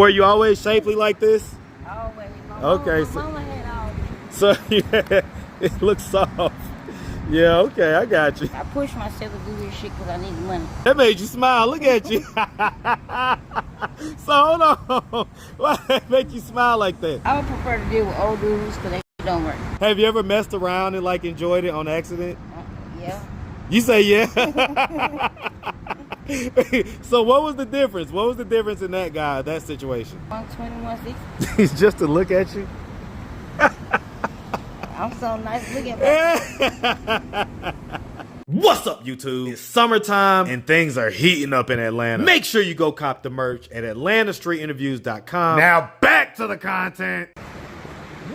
Were you always shapely like this? Always. Okay, My mama had all this. So yeah, it looks soft. Yeah, okay, I got you. I pushed myself to do this shit because I need the money. That made you smile. Look at you. So hold on. Why make you smile like that? I would prefer to deal with old dudes because they don't work. Have you ever messed around and like enjoyed it on accident? Yeah. You say yeah. So what was the difference? What was the difference in that guy, that situation? 120, 160. He's just to look at you. I'm so nice looking. What's up, YouTube? It's summertime and things are heating up in Atlanta. Make sure you go cop the merch at AtlantaStreetInterviews.com. Now back to the content.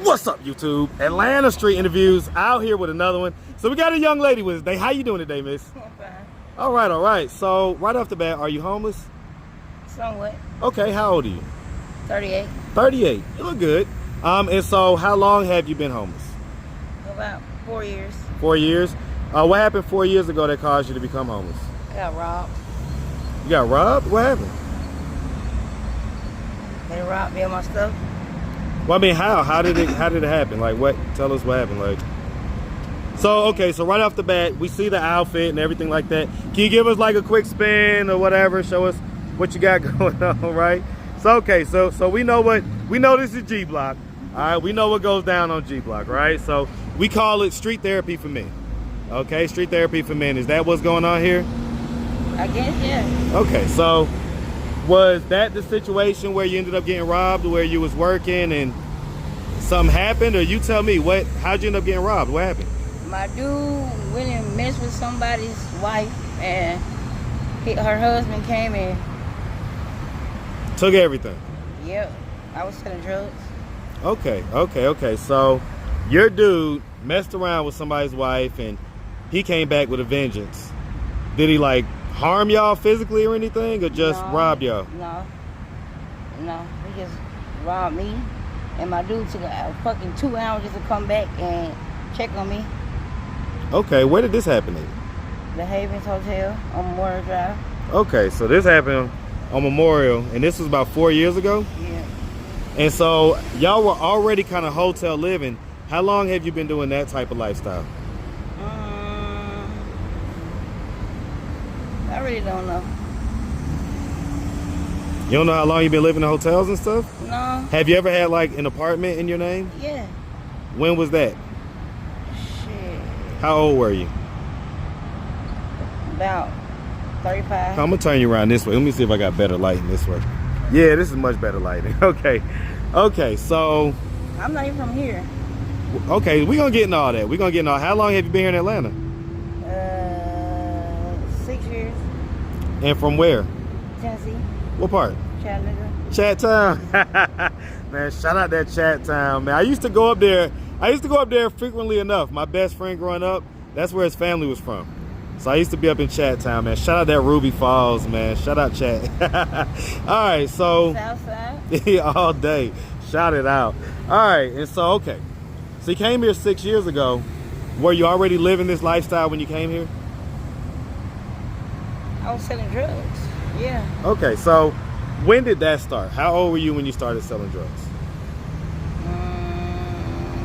What's up, YouTube? Atlanta Street Interviews out here with another one. So we got a young lady with us today. How you doing today, miss? I'm fine. All right. So right off the bat, are you homeless? Somewhat. Okay, how old are you? 38. 38. You look good. And so how long have you been homeless? About 4 years. 4 years. What happened 4 years ago that caused you to become homeless? I got robbed. You got robbed? What happened? They robbed me of my stuff. Well, I mean, how did it happen? Like, what? Tell us what happened. Like, so okay, so right off the bat, we see the outfit and everything like that. Can you give us like a quick spin or whatever? Show us what you got going on, right? So okay, so we know this is G Block. All right, we know what goes down on G Block, right? So we call it street therapy for men. Okay, street therapy for men. Is that what's going on here? I guess, yeah. Okay, so was that the situation where you ended up getting robbed, where you was working and something happened? Or you tell me, how'd you end up getting robbed? What happened? My dude went and messed with somebody's wife, and her husband came and took everything. Yep, I was selling drugs. Okay. So your dude messed around with somebody's wife and he came back with a vengeance. Did he like harm y'all physically or anything, or just rob y'all? No, he just robbed me, and my dude took a fucking 2 hours just to come back and check on me. Okay, where did this happen at? The Havens Hotel on Memorial Drive. Okay, so this happened on Memorial, and this was about 4 years ago? Yeah. And so y'all were already kind of hotel living. How long have you been doing that type of lifestyle? I really don't know. You don't know how long you've been living in hotels and stuff? No. Have you ever had like an apartment in your name? Yeah. When was that? Shit. How old were you? About 35. I'm gonna turn you around this way. Let me see if I got better lighting this way. Yeah, this is much better lighting. Okay, so I'm not even from here. okay, we're gonna get into all that. How long have you been here in Atlanta? 6 years. And from where? Tennessee. What part? Chattanooga. Chat Town. Man, shout out that Chat Town, man. I used to go up there frequently enough. My best friend growing up, that's where his family was from. So I used to be up in Chat Town, man. Shout out that Ruby Falls, man. Shout out Chat. All right, so Southside. all day. Shout it out. All right, and so okay. So you came here 6 years ago. Were you already living this lifestyle when you came here? I was selling drugs. Yeah. Okay, so when did that start? How old were you when you started selling drugs?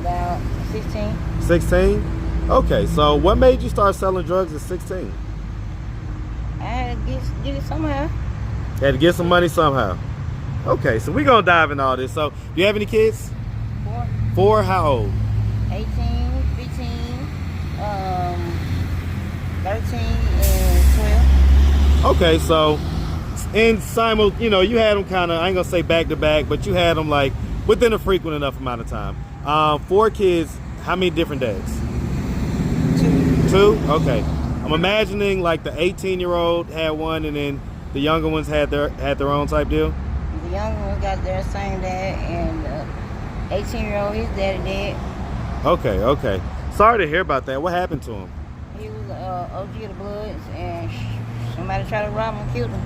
About 16. 16? Okay, so what made you start selling drugs at 16? I had to get it somehow. Had to get some money somehow. Okay, so we're gonna dive into all this. So, do you have any kids? 4. 4? How old? 18, 15, 13, and 12. Okay, so you had them kind of, I ain't gonna say back to back, but you had them like within a frequent enough amount of time. 4 kids, how many different dads? 2? Okay. I'm imagining like the 18-year-old had one and then the younger ones had their own type deal? The younger ones got their same dad, and the 18-year-old, his daddy dead. Okay. Sorry to hear about that. What happened to him? He was OG of the Bloods, and somebody tried to rob him and killed him.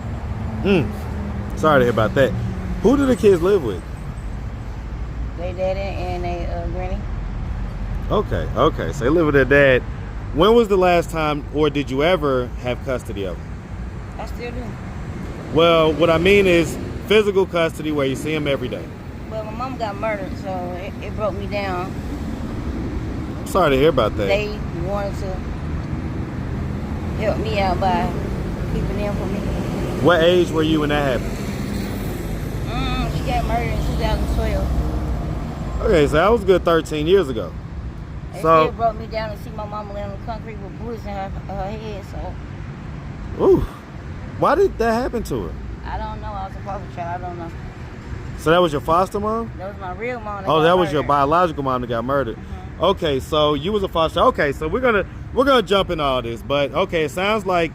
Sorry to hear about that. Who do the kids live with? They daddy and they granny. Okay. So they live with their dad. When was the last time, or did you ever have custody of them? I still do. Well, what I mean is, physical custody where you see him every day. Well, my mom got murdered, so it broke me down. I'm sorry to hear about that. They wanted to help me out by keeping them for me. What age were you when that happened? She got murdered in 2012. Okay, so that was a good 13 years ago. It So, still broke me down to see my mama laying on the concrete with bullets in her head, so ooh, why did that happen to her? I don't know. I was a foster child. I don't know. So that was your foster mom? That was my real mom. Oh, that was your murdered. biological mom that got murdered. Mm-hmm. Okay, so you was a foster. Okay, so we're gonna jump in all this, but okay, it sounds like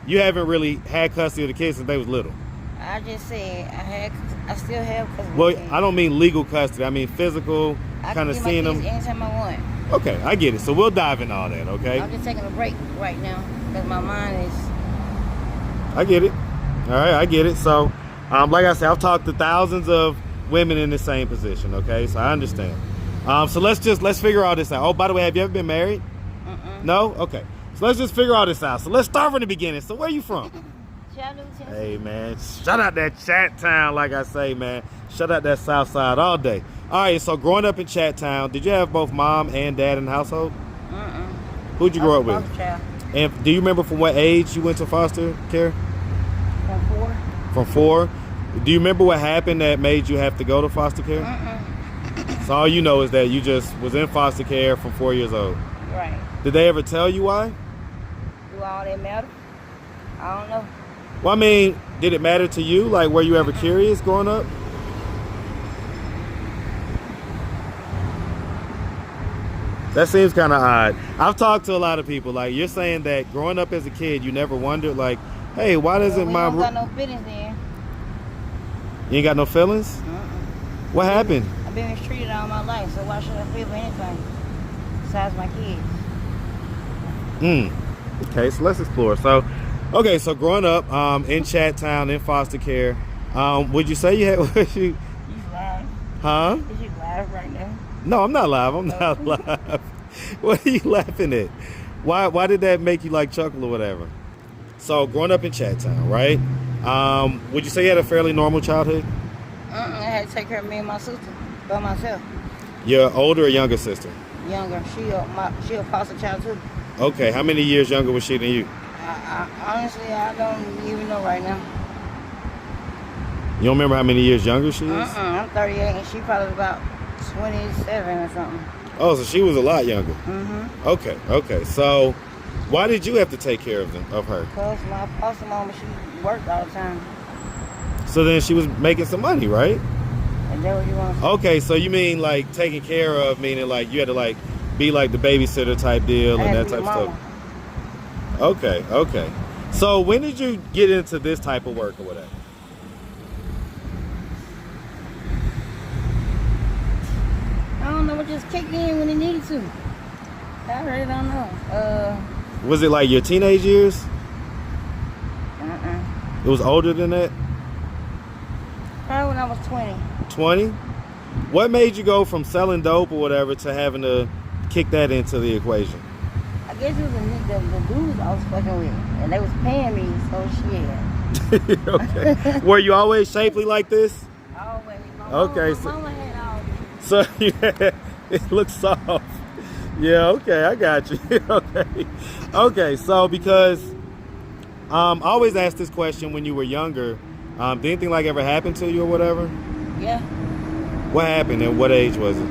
you haven't really had custody of the kids since they was little. I just said I still have custody. Well, I don't mean legal custody. I mean physical, I kind of can get seeing my them. kids anytime I want. Okay, I get it. So we'll dive in all that. Okay, I'm just taking a break right now because my mind is. I get it. All right, I get it. So, like I said, I've talked to thousands of women in the same position. Okay, so I understand. So let's figure all this out. Oh, by the way, have you ever been married? No. Okay. So let's just figure all this out. So let's start from the beginning. So where you from? Chattanooga, Tennessee. Hey man, shout out that Chat Town, like I say, man. Shout out that South Side all day. All right, so growing up in Chat Town, did you have both mom and dad in the household? Who'd you grow up with? Child. And do you remember from what age you went to foster care? From 4. From 4. Do you remember what happened that made you have to go to foster care? So all you know is that you just was in foster care from 4 years old. Right. Did they ever tell you why? Do all that matter? I don't know. Well, I mean, did it matter to you? Like, were you ever curious growing up? That seems kind of odd. I've talked to a lot of people. Like, you're saying that growing up as a kid, you never wondered, like, hey, why doesn't We my... don't got no business then. You ain't got no feelings? What happened? I've been mistreated all my life, so why should I feel for anything besides my kids? Okay, so let's explore. So, okay, so growing up in Chat Town, in foster care, would you say you had... You lying? Huh? Is you live right now? No, I'm not live. I'm not live. What are you laughing at? Why did that make you like chuckle or whatever? So growing up in Chat Town, right? Would you say you had a fairly normal childhood? I had to take care of me and my sister by myself. Your older or younger sister? Younger. She a foster child too. Okay, how many years younger was she than you? Honestly, I don't even know right now. You don't remember how many years younger she is? I'm 38 and she probably about 27 or something. Oh, so she was a lot younger. Okay. So why did you have to take care of her? Because my foster mama, she worked all the time. So then she was making some money, right? And that what you want? Okay, so you mean like taking care of, meaning like you had to like be like the babysitter type deal and that type of stuff? Okay. So when did you get into this type of work or whatever? I don't know, it just kicked in when it needed to. I really don't know. Was it like your teenage years? It was older than that? Probably when I was 20. 20? What made you go from selling dope or whatever to having to kick that into the equation? I guess it was the dudes I was fucking with. And they was paying me, so shit. Okay. Were you always shapely like this? Always. Okay, My mama had all this. So yeah, it looks soft. Yeah, okay, I got you. Okay, so because I always ask this question when you were younger, did anything like ever happen to you or whatever? Yeah. What happened and what age was it?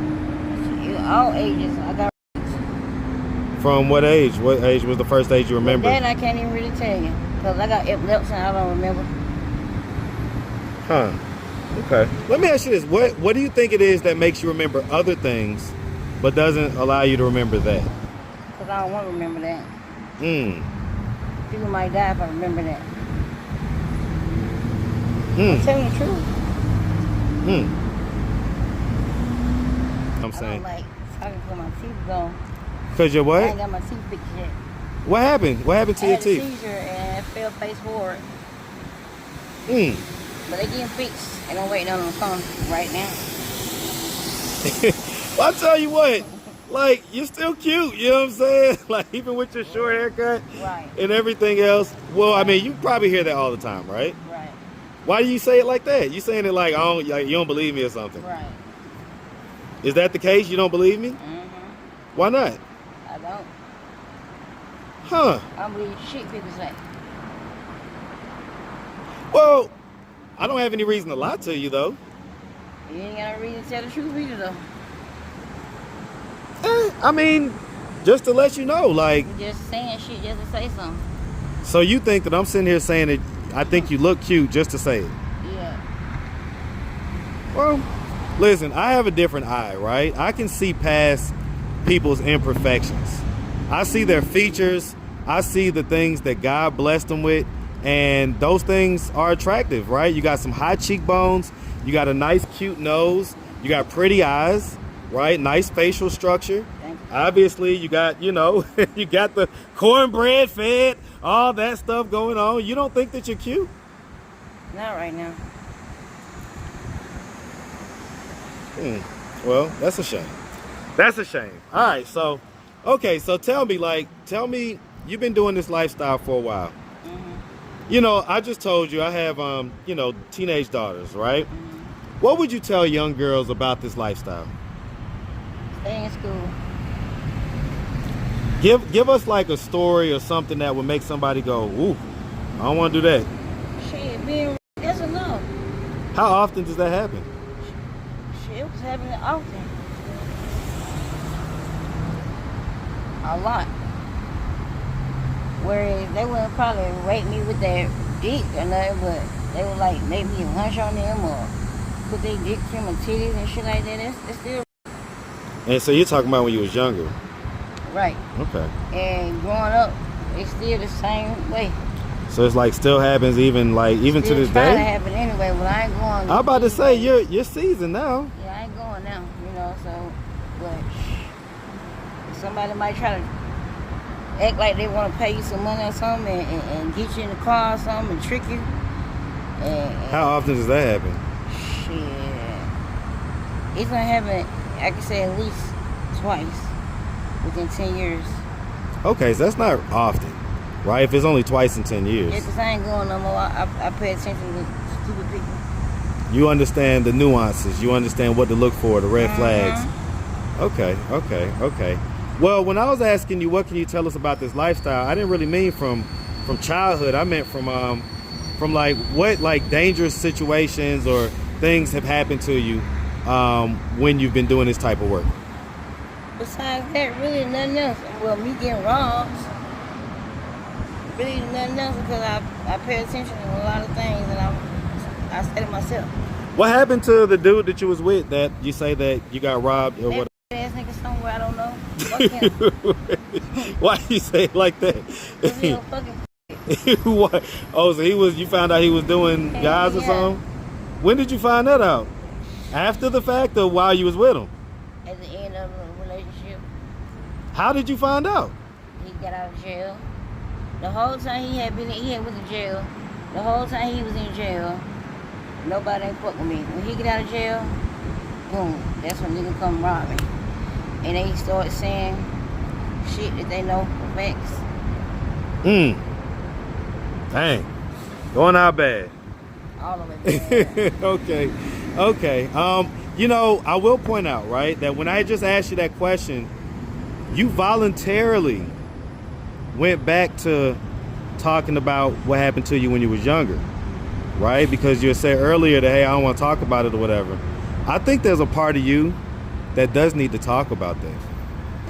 All ages. I got From what age? What age was the first age you remember? that I can't even really tell you. Because I got epilepsy and I don't remember. Huh. Okay. Let me ask you this. What do you think it is that makes you remember other things but doesn't allow you to remember that? Because I don't want to remember that. Hmm. People might die if I remember that. Hmm. I'm telling you the truth. I'm I saying. don't like talking till my teeth gone. Cause you're I what? ain't got my teeth fixed yet. What happened? What happened to I your had a teeth? seizure and I fell face forward. Hmm. But they getting fixed and I'm waiting on them to come right now. Well, I'll tell you what. Like, you're still cute, you know what I'm saying? Like, even with your short haircut Right. and everything else. Well, I mean, you probably hear that all the time, right? Right. Why do you say it like that? You saying it like, like you don't believe me or something. Right. Is that the case? You don't believe me? Mm-hmm. Why not? I don't. Huh. I don't believe shit people say. Well, I don't have any reason to lie to you, though. You ain't got no reason to tell the truth either, though. I mean, just to let you know, like... You're just saying shit just to say something. So you think that I'm sitting here saying that I think you look cute just to say it? Yeah. Well, listen, I have a different eye, right? I can see past people's imperfections. I see their features. I see the things that God blessed them with. And those things are attractive, right? You got some high cheekbones. You got a nice, cute nose. You got pretty eyes, right? Nice facial structure. Obviously, you got, you know, you got the cornbread fed, all that stuff going on. You don't think that you're cute? Not right now. Well, that's a shame. That's a shame. All right, so, okay, so tell me, you've been doing this lifestyle for a while. Mm-hmm. You know, I just told you I have, you know, teenage daughters, right? Mm-hmm. What would you tell young girls about this lifestyle? Stay in school. Give us like a story or something that would make somebody go, ooh, I don't want to do that. Shit, being that's enough. How often does that happen? Shit, it was happening often. A lot. Whereas they wouldn't probably rape me with their dick or nothing, but they would like make me lunch on them or put their dick in my titties and shit like that. It's still And so you're talking about when you was younger. right. Okay. And growing up, it's still the same way. So it's like still happens even to this Trying to day? happen anyway, but I ain't going. I'm about to say you're seasoned now. Yeah, I ain't going now, you know, so, but somebody might try to act like they want to pay you some money or something and get you in the car or something and trick you. And How often does that happen? shit. It's gonna happen, I can say at least twice within 10 years. Okay, so that's not often, right? If it's only twice in 10 years. Yeah, because I ain't going no more. I pay attention to stupid people. You understand the nuances. You understand what to look for, the red flags. Okay. Well, when I was asking you, what can you tell us about this lifestyle? I didn't really mean from childhood. I meant from like what like dangerous situations or things have happened to you when you've been doing this type of work. Besides that, really nothing else. Well, me getting robbed. Really nothing else because I pay attention to a lot of things and I study myself. What happened to the dude that you was with that you say that you got robbed or what? Ass nigga somewhere, I don't know. Fuck him. Why do you say it like that? Cause he a fucking What? Oh, so you found out he was doing guys or something? When did you find that out? After the fact or while you was with him? at the end of the relationship. How did you find out? He got out of jail. The whole time he had was in jail. The whole time he was in jail, nobody ain't fuck with me. When he get out of jail, boom, that's when niggas come rob me. And they start saying shit that they know for facts. Dang. Going out bad. All of it. Okay. You know, I will point out, right, that when I just asked you that question, you voluntarily went back to talking about what happened to you when you was younger, right? Because you said earlier that, hey, I don't want to talk about it or whatever. I think there's a part of you that does need to talk about that.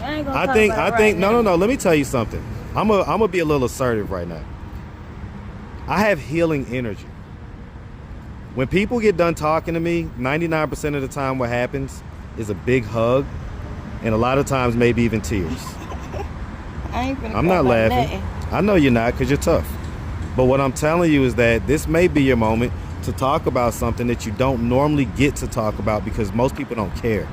I ain't gonna talk about it right no. now. Let me tell you something. I'm gonna be a little assertive right now. I have healing energy. When people get done talking to me, 99% of the time what happens is a big hug and a lot of times maybe even tears. I'm not laughing. I know you're not because you're tough. But what I'm telling you is that this may be your moment to talk about something that you don't normally get to talk about because most people don't care.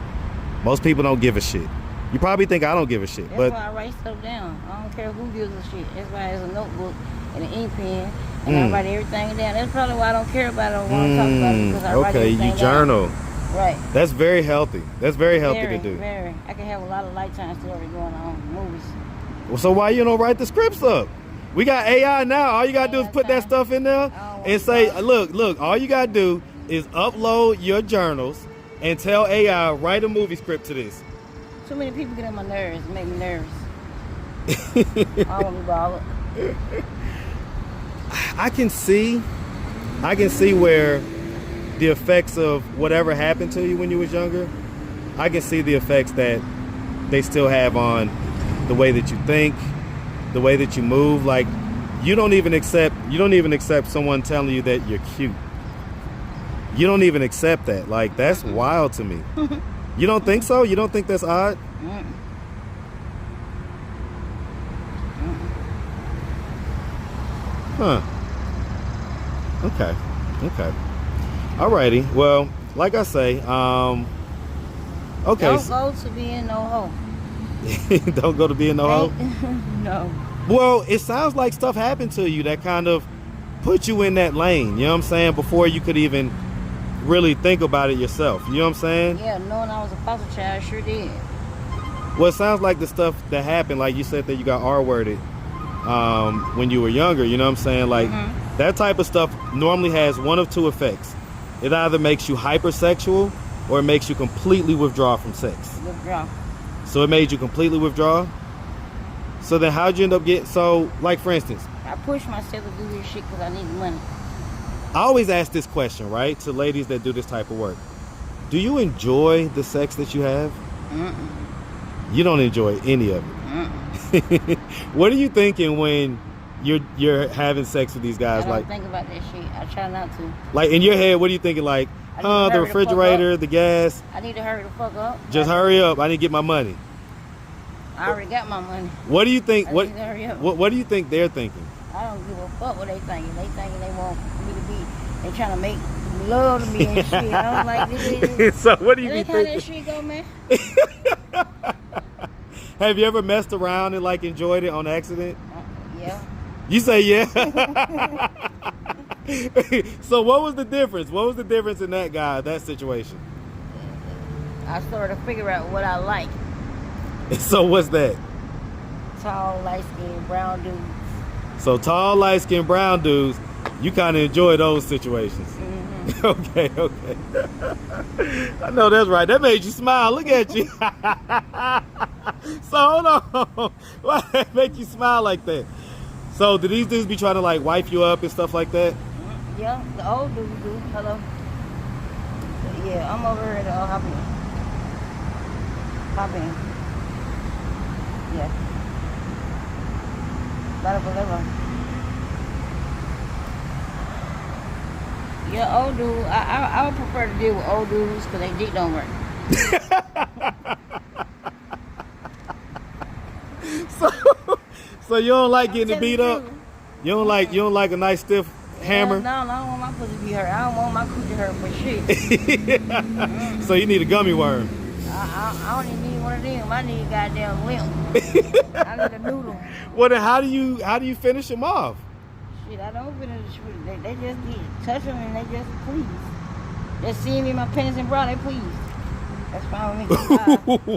Most people don't give a shit. You probably think I don't give a shit. That's why I write stuff down. I don't care who gives a shit. That's why it's a notebook and an ink pen and I write everything down. That's probably why I don't care about it or want to talk about it because I write everything down. Okay, you journal. Right. That's very healthy. That's very healthy to do. Very. I can have a lot of lifetime stories going on, movies. Well, so why you don't write the scripts up? We got AI now. All you gotta do is put that stuff in there. and say, look, all you gotta do is upload your journals and tell AI, write a movie script to this. Too many people get on my nerves, make me nervous. I don't want to be bothered. I can see where the effects of whatever happened to you when you was younger, I can see the effects that they still have on the way that you think, the way that you move. Like, you don't even accept someone telling you that you're cute. You don't even accept that. Like, that's wild to me. You don't think so? You don't think that's odd? Huh. Okay. Alrighty. Well, like I say, okay. Don't go to being no hoe. Don't go to being no hoe? No. Well, it sounds like stuff happened to you that kind of put you in that lane, you know what I'm saying, before you could even really think about it yourself. You know what I'm saying? Yeah, knowing I was a foster child, sure did. Well, it sounds like the stuff that happened, like you said that you got R-worded when you were younger, you know what I'm saying? Like, that type of stuff normally has one of two effects. It either makes you hypersexual or it makes you completely withdraw from sex. Withdraw. So it made you completely withdraw? So then how'd you end up getting, so like for instance, I pushed myself to do this shit because I need money. I always ask this question, right, to ladies that do this type of work. Do you enjoy the sex that you have? You don't enjoy any of it. What are you thinking when you're having sex with these guys? I don't like, think about that shit. I try not to. Like in your head, what are you thinking? Like, the refrigerator, the gas. I need to hurry the fuck up. Just hurry up. I need to get my money. I already got my money. What do you think? I need to hurry up. What do you think they're thinking? I don't give a fuck what they thinking. They thinking they want me to be. They trying to make love to me and shit. I was like, this. So what do you think? think? How that shit go, man? Have you ever messed around and like enjoyed it on accident? Yeah. You say yeah. So what was the difference? What was the difference in that guy, that situation? I started to figure out what I like. So what's that? Tall, light-skinned, brown dudes. So tall, light-skinned, brown dudes, you kind of enjoy those situations. Okay. I know that's right. That made you smile. Look at you. So hold on. Why did that make you smile like that? So do these dudes be trying to like wife you up and stuff like that? Yeah, the old dudes do. Hello. Yeah, I'm over here to hop in. Yeah. Whatever. Yeah, old dude. I would prefer to deal with old dudes because they dick don't work. So you don't like getting beat up? You don't like a nice stiff hammer? No, I don't want my pussy to be hurt. I don't want my coochie hurt for shit. So you need a gummy worm. I don't even need one of them. I need a goddamn limp. I need a noodle. Well, then how do you finish them off? Shit, I don't finish with it. They just need to touch them and they just please. They see me in my penis and bra, they please. That's fine with me.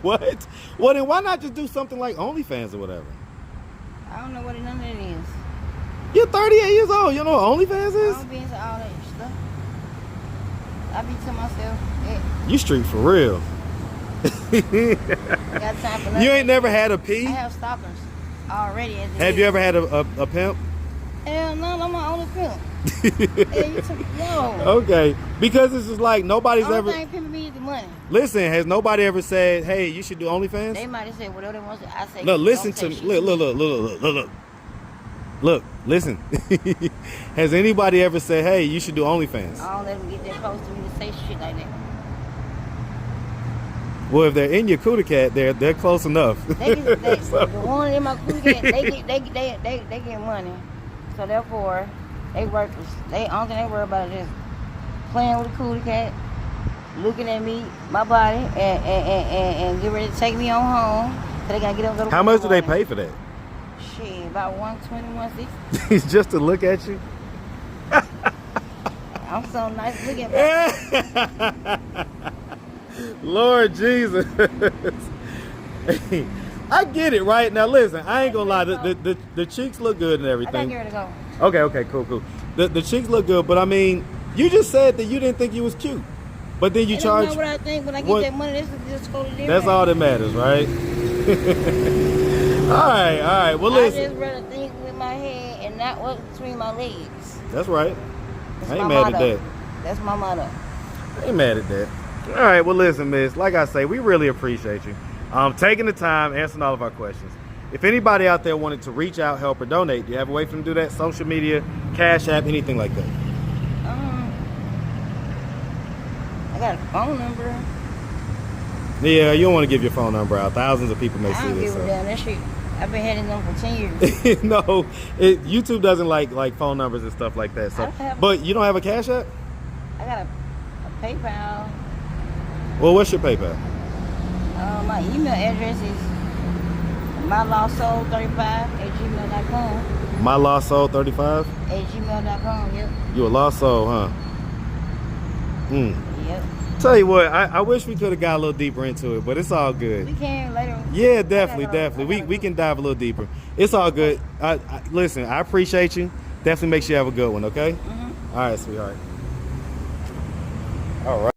What? Well, then why not just do something like OnlyFans or whatever? I don't know what none of it is. You're 38 years old. You know what OnlyFans is? I don't be into all that stuff. I be to myself, yeah. You street for real. Got time for nothing. You ain't never had a P? I have stalkers already. Have you ever had a pimp? Hell no, I'm my only pimp. No. Okay, because this is like nobody's Only ever. thing pimping me is the money. Listen, has nobody ever said, "Hey, you should do OnlyFans"? They might have said whatever they want to say. I say. No, listen don't to say me. shit. Look. Listen. Has anybody ever said, "Hey, you should do OnlyFans"? I don't let them get that close to me to say shit like that. Well, if they're in your cootie cat, they're close enough. The one in my cootie cat, they get money, so therefore they worthless. They only thing they worry about is just playing with the cootie cat, looking at me, my body, and get ready to take me on home. So they gotta get up and go to How work much do they in the morning. pay for that? Shit, about 120, 160. Just to look at you? I'm so nice to look at. Lord Jesus. I get it, right? Now listen, I ain't gonna lie, the cheeks look good and I everything. gotta get her to go. Okay, cool. The cheeks look good, but I mean, you just said that you didn't think you was cute, but then you It charge. don't know what I think when I get what- that money. This is just totally different. That's all that matters, right? All right. Well, I listen. just rather think with my head and not what's between my legs. That's right. That's I ain't my mad at motto. that. That's my motto. I ain't mad at that. All right. Well, listen, miss. Like I say, we really appreciate you taking the time, answering all of our questions. If anybody out there wanted to reach out, help, or donate, do you have a way for them to do that? Social media, Cash App, anything like that? I got a phone number. Yeah, you don't want to give your phone number out. Thousands of people may I see don't this. give a So. damn. That shit, I've been having them for 10 years. No, YouTube doesn't like phone numbers and stuff like that. I So, don't have- but you don't have a Cash App? I got a PayPal. Well, what's your PayPal? My email address is mylostsoul35@gmail.com. MyLostSoul35. Yep. You a lost soul, huh? Yep. Tell you what, I wish we could have got a little deeper into it, but it's all good. We can later. Yeah, definitely. I gotta We go. can dive a little deeper. It's all good. Listen, I appreciate you. Definitely make sure you have a good one, okay? All right, sweetheart. All right.